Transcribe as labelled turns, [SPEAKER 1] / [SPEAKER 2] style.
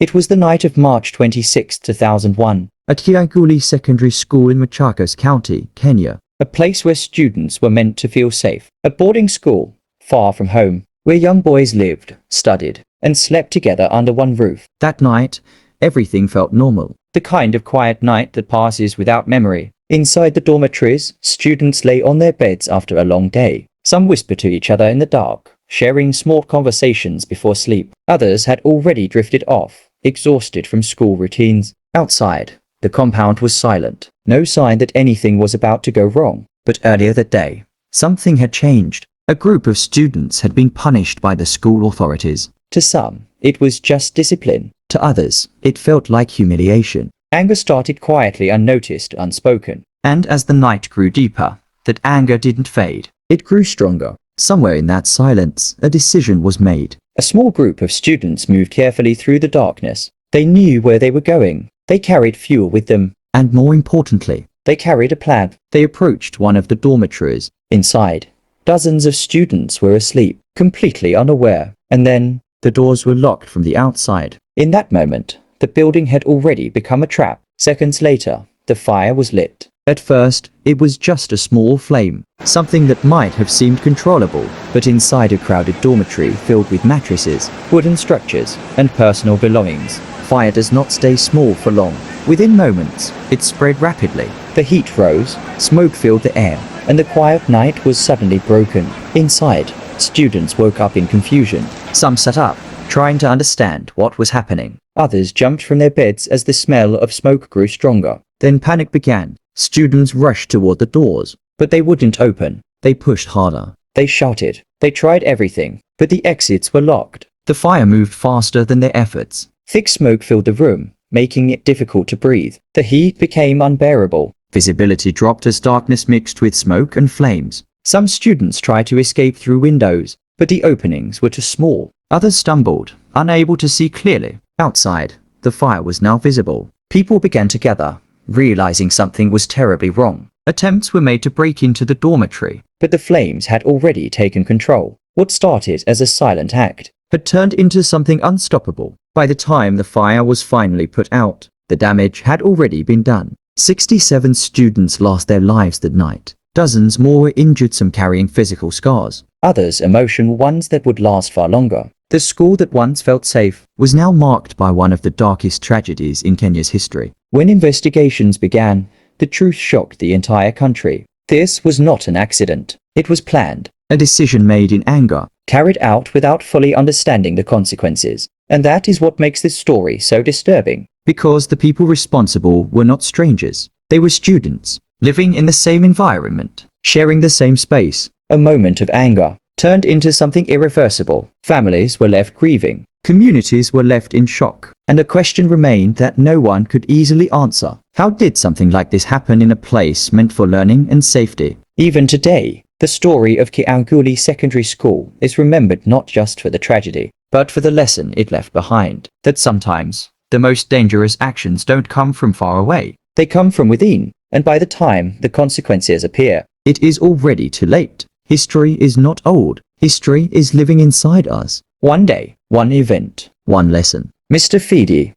[SPEAKER 1] It was the night of March 26, 2001,
[SPEAKER 2] at Kyanguli Secondary School in Machakos County, Kenya.
[SPEAKER 1] a place where students were meant to feel safe. A boarding school, far from home, where young boys lived, studied, and slept together under one roof.
[SPEAKER 2] That night, everything felt normal.
[SPEAKER 1] The kind of quiet night that passes without memory. Inside the dormitories, students lay on their beds after a long day. Some whispered to each other in the dark, sharing small conversations before sleep. Others had already drifted off, exhausted from school routines. Outside, the compound was silent. No sign that anything was about to go wrong. But earlier that day, something had changed. A group of students had been punished by the school authorities. To some, it was just discipline.
[SPEAKER 2] To others, it felt like humiliation.
[SPEAKER 1] Anger started quietly, unnoticed, unspoken.
[SPEAKER 2] And as the night grew deeper, that anger didn't fade. It grew stronger. Somewhere in that silence, a decision was made.
[SPEAKER 1] A small group of students moved carefully through the darkness. They knew where they were going. They carried fuel with them.
[SPEAKER 2] And more importantly,
[SPEAKER 1] they carried a plan. They approached one of the dormitories. Inside, dozens of students were asleep, completely unaware. And then,
[SPEAKER 2] the doors were locked from the outside.
[SPEAKER 1] In that moment, the building had already become a trap. Seconds later, the fire was lit.
[SPEAKER 2] At first, it was just a small flame, something that might have seemed controllable, but inside a crowded dormitory filled with mattresses,
[SPEAKER 1] wooden structures, and personal belongings,
[SPEAKER 2] fire does not stay small for long. Within moments, it spread rapidly.
[SPEAKER 1] The heat rose, smoke filled the air, and the quiet night was suddenly broken. Inside, students woke up in confusion. Some sat up, trying to understand what was happening. Others jumped from their beds as the smell of smoke grew stronger.
[SPEAKER 2] Then panic began. Students rushed toward the doors,
[SPEAKER 1] but they wouldn't open.
[SPEAKER 2] They pushed harder.
[SPEAKER 1] They shouted. They tried everything, but the exits were locked.
[SPEAKER 2] The fire moved faster than their efforts.
[SPEAKER 1] Thick smoke filled the room, making it difficult to breathe. The heat became unbearable.
[SPEAKER 2] Visibility dropped as darkness mixed with smoke and flames.
[SPEAKER 1] Some students tried to escape through windows, but the openings were too small.
[SPEAKER 2] Others stumbled, unable to see clearly. Outside, the fire was now visible.
[SPEAKER 1] People began to gather, realizing something was terribly wrong.
[SPEAKER 2] Attempts were made to break into the dormitory,
[SPEAKER 1] but the flames had already taken control. What started as a silent act
[SPEAKER 2] had turned into something unstoppable. By the time the fire was finally put out, the damage had already been done. 67 students lost their lives that night. Dozens more were injured, some carrying physical scars.
[SPEAKER 1] Others emotional ones that would last far longer. The school that once felt safe
[SPEAKER 2] was now marked by one of the darkest tragedies in Kenya's history.
[SPEAKER 1] When investigations began, the truth shocked the entire country. This was not an accident. It was planned.
[SPEAKER 2] A decision made in anger,
[SPEAKER 1] carried out without fully understanding the consequences. And that is what makes this story so disturbing.
[SPEAKER 2] Because the people responsible were not strangers. They were students, living in the same environment, sharing the same space.
[SPEAKER 1] A moment of anger turned into something irreversible. Families were left grieving.
[SPEAKER 2] Communities were left in shock. And a question remained that no one could easily answer. How did something like this happen in a place meant for learning and safety?
[SPEAKER 1] Even today, the story of Kyanguli Secondary School is remembered not just for the tragedy, but for the lesson it left behind. That sometimes, the most dangerous actions don't come from far away. They come from within, and by the time the consequences appear,
[SPEAKER 2] it is already too late. History is not old. History is living inside us.
[SPEAKER 1] One day, one event,
[SPEAKER 2] one lesson.
[SPEAKER 1] Mr. Fidi,